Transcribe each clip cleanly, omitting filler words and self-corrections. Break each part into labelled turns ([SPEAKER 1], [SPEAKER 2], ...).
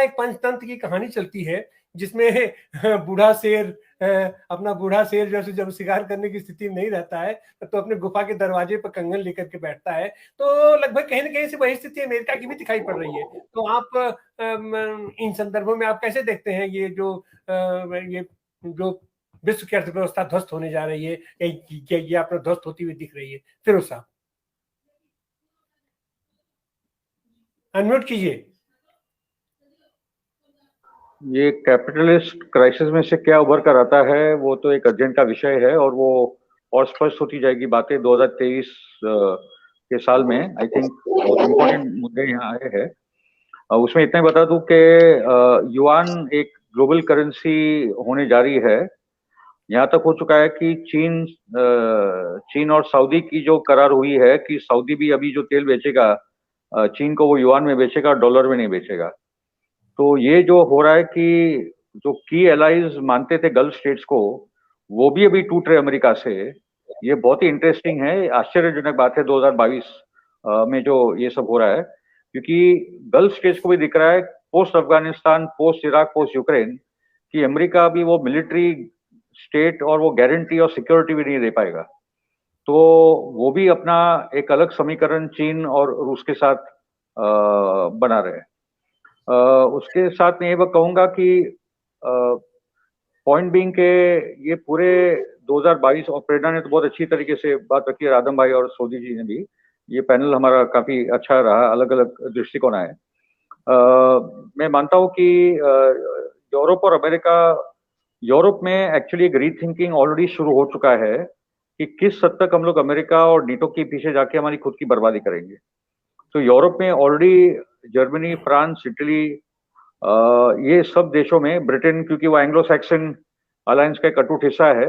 [SPEAKER 1] एक पंचतंत्र की कहानी चलती है जिसमें बूढ़ा शेर अपना बूढ़ा शेर जैसे जब शिकार करने की स्थिति में नहीं रहता है तो अपने गुफा के दरवाजे पर कंगन लेकर के बैठता है। तो लगभग कहीं ना कहीं से वही स्थिति अमेरिका की भी दिखाई पड़ रही है। तो आप इन संदर्भों में आप कैसे देखते हैं ये जो विश्व की अर्थव्यवस्था ध्वस्त होने जा रही है, ये अपना ध्वस्त होती हुई दिख रही है? फिरोज साहब अनम्यूट कीजिए।
[SPEAKER 2] ये कैपिटलिस्ट क्राइसिस में से क्या उभर कर आता है वो तो एक अध्ययन का विषय है, और वो और स्पष्ट होती जाएगी बातें 2023 के साल में। आई थिंक बहुत इम्पोर्टेंट मुद्दे यहाँ आए हैं। उसमें इतना ही बता दूं कि युआन एक ग्लोबल करेंसी होने जा रही है। यहाँ तक हो चुका है कि चीन और सऊदी की जो करार हुई है कि सऊदी भी अभी जो तेल बेचेगा चीन को, वो युआन में बेचेगा, डॉलर में नहीं बेचेगा। तो ये जो हो रहा है कि जो की एलाइज मानते थे गल्फ स्टेट्स को, वो भी अभी टूट रहे अमेरिका से। ये बहुत ही इंटरेस्टिंग है, आश्चर्यजनक बात है 2022 में जो ये सब हो रहा है, क्योंकि गल्फ स्टेट्स को भी दिख रहा है post Afghanistan, post Iraq, post Ukraine कि अमेरिका भी वो मिलिट्री स्टेट और वो गारंटी और सिक्योरिटी भी नहीं दे पाएगा। तो वो भी अपना एक अलग समीकरण चीन और रूस के साथ बना रहे हैं। उसके साथ मैं ये कहूंगा कि पॉइंट बीइंग के ये पूरे 2022, और प्रेरणा ने तो बहुत अच्छी तरीके से बात रखी है, राधम भाई और सोदी जी ने भी। ये पैनल हमारा काफी अच्छा रहा, अलग अलग दृष्टिकोण आए। मैं मानता हूँ कि यूरोप और अमेरिका, यूरोप में एक्चुअली एक रीथिंकिंग ऑलरेडी शुरू हो चुका है कि किस हद तक हम लोग अमेरिका और नीटो के पीछे जाके हमारी खुद की बर्बादी करेंगे। तो यूरोप में ऑलरेडी जर्मनी, फ्रांस, इटली, ये सब देशों में, ब्रिटेन क्योंकि वो एंग्लो सैक्सन अलायंस का एक अटूट हिस्सा है,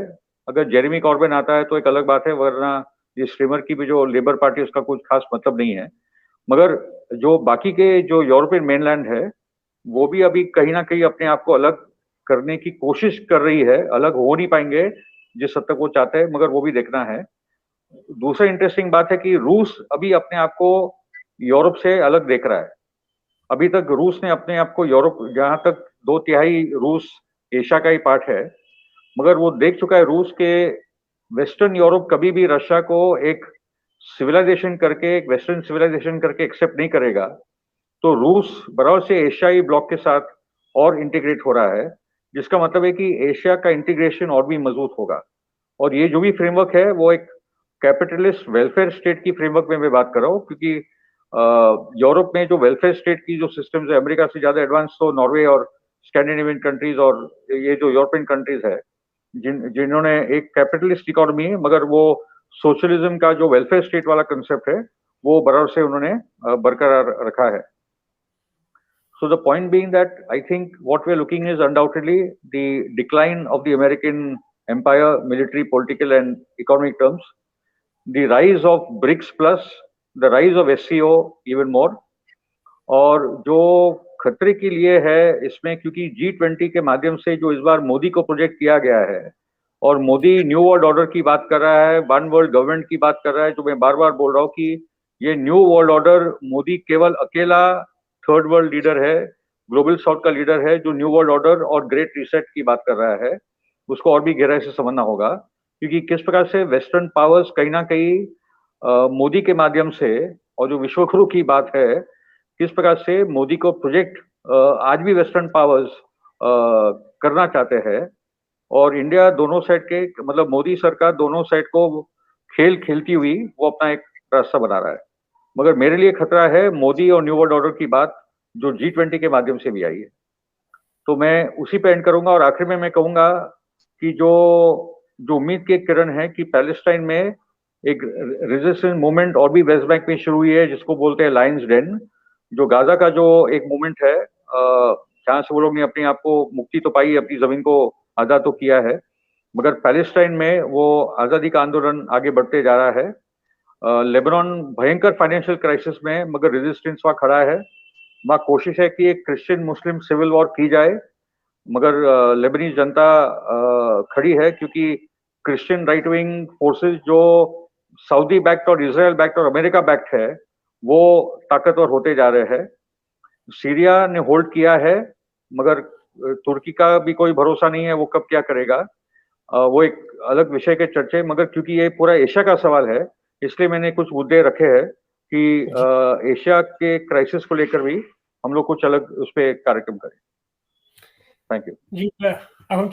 [SPEAKER 2] अगर जेरेमी कॉर्बिन आता है तो एक अलग बात है, वरना ये स्ट्रीमर की भी जो लेबर पार्टी उसका कुछ खास मतलब नहीं है। मगर जो बाकी के जो यूरोपियन मेनलैंड है वो भी अभी कहीं ना कहीं अपने आप को अलग करने की कोशिश कर रही है। अलग हो नहीं पाएंगे जिस हद तक वो चाहते हैं, मगर वो भी देखना है। दूसरा इंटरेस्टिंग बात है कि रूस अभी अपने आप को यूरोप से अलग देख रहा है। अभी तक रूस ने अपने आप को यूरोप, जहां तक 2/3 रूस एशिया का ही पार्ट है, मगर वो देख चुका है रूस के वेस्टर्न यूरोप कभी भी रशिया को एक सिविलाइजेशन करके, एक वेस्टर्न सिविलाइजेशन करके एक्सेप्ट नहीं करेगा। तो रूस बराबर से एशियाई ब्लॉक के साथ और इंटीग्रेट हो रहा है, जिसका मतलब है कि एशिया का इंटीग्रेशन और भी मजबूत होगा। और ये जो भी फ्रेमवर्क है वो एक कैपिटलिस्ट वेलफेयर स्टेट की फ्रेमवर्क में मैं बात कर रहा हूँ, क्योंकि यूरोप में जो वेलफेयर स्टेट की जो सिस्टम्स है अमेरिका से ज्यादा एडवांस तो नॉर्वे और स्कैंडिनेवियन कंट्रीज और ये जो यूरोपियन कंट्रीज है, जिन्होंने एक कैपिटलिस्ट इकोनॉमी है, मगर वो सोशलिज्म का जो वेलफेयर स्टेट वाला कंसेप्ट है वो बराबर से उन्होंने बरकरार रखा है। So the point being that I think what we're looking is undoubtedly the decline of the American empire, military, political and economic terms, the rise of BRICS plus, the rise of SCO even more, और जो खतरे के लिए है इसमें, क्योंकि G20 के माध्यम से जो इस बार मोदी को प्रोजेक्ट किया गया है, और मोदी न्यू वर्ल्ड ऑर्डर की बात कर रहा है, वन वर्ल्ड गवर्नमेंट की बात कर रहा है, जो मैं बार बार बोल रहा हूँ कि ये न्यू वर्ल्ड ऑर्डर मोदी केवल अकेला थर्ड वर्ल्ड लीडर है, ग्लोबल साउथ का लीडर है, जो न्यू वर्ल्ड ऑर्डर और ग्रेट रीसेट की बात कर रहा है। उसको और भी गहराई से समझना होगा, क्योंकि किस प्रकार से वेस्टर्न पावर्स कहीं ना कहीं मोदी के माध्यम से, और जो विश्वगुरु की बात है, किस प्रकार से मोदी को प्रोजेक्ट आज भी वेस्टर्न पावर्स करना चाहते हैं। और इंडिया दोनों साइड के, मतलब मोदी सरकार दोनों साइड को खेल खेलती हुई वो अपना एक रास्ता बना रहा है। मगर मेरे लिए खतरा है मोदी और न्यू वर्ल्ड ऑर्डर की बात जो G20 के माध्यम से भी आई है। तो मैं उसी पे एंड करूंगा, और आखिर में मैं कहूंगा कि जो उम्मीद की किरण है कि पैलेस्टाइन में एक रेजिस्टेंस मूवमेंट और भी वेस्ट बैंक में शुरू हुई है, जिसको बोलते हैं लायंस डेन। जो गाजा का जो एक मूवमेंट है, जहां से वो लोग ने अपने आप को मुक्ति तो पाई, अपनी जमीन को आजाद तो किया है, मगर पैलेस्टाइन में वो आजादी का आंदोलन आगे बढ़ते जा रहा है। लेबनान भयंकर फाइनेंशियल क्राइसिस में, मगर रेजिस्टेंस वहां खड़ा है। वहां कोशिश है कि एक क्रिश्चियन मुस्लिम सिविल वॉर की जाए, मगर लेबनीज जनता खड़ी है, क्योंकि क्रिश्चियन राइट विंग फोर्सेस जो सऊदी बैक्ट और इजराइल बैक्ट और अमेरिका बैक्ट है वो ताकतवर होते जा रहे हैं। सीरिया ने होल्ड किया है, मगर तुर्की का भी कोई भरोसा नहीं है वो कब क्या करेगा। वो एक अलग विषय के चर्चे, मगर क्योंकि ये पूरा एशिया का सवाल है इसलिए मैंने कुछ मुद्दे रखे हैं कि एशिया के क्राइसिस को लेकर भी हम लोग कुछ अलग उस पर कार्यक्रम करें। थैंक यू
[SPEAKER 1] जी। अब हम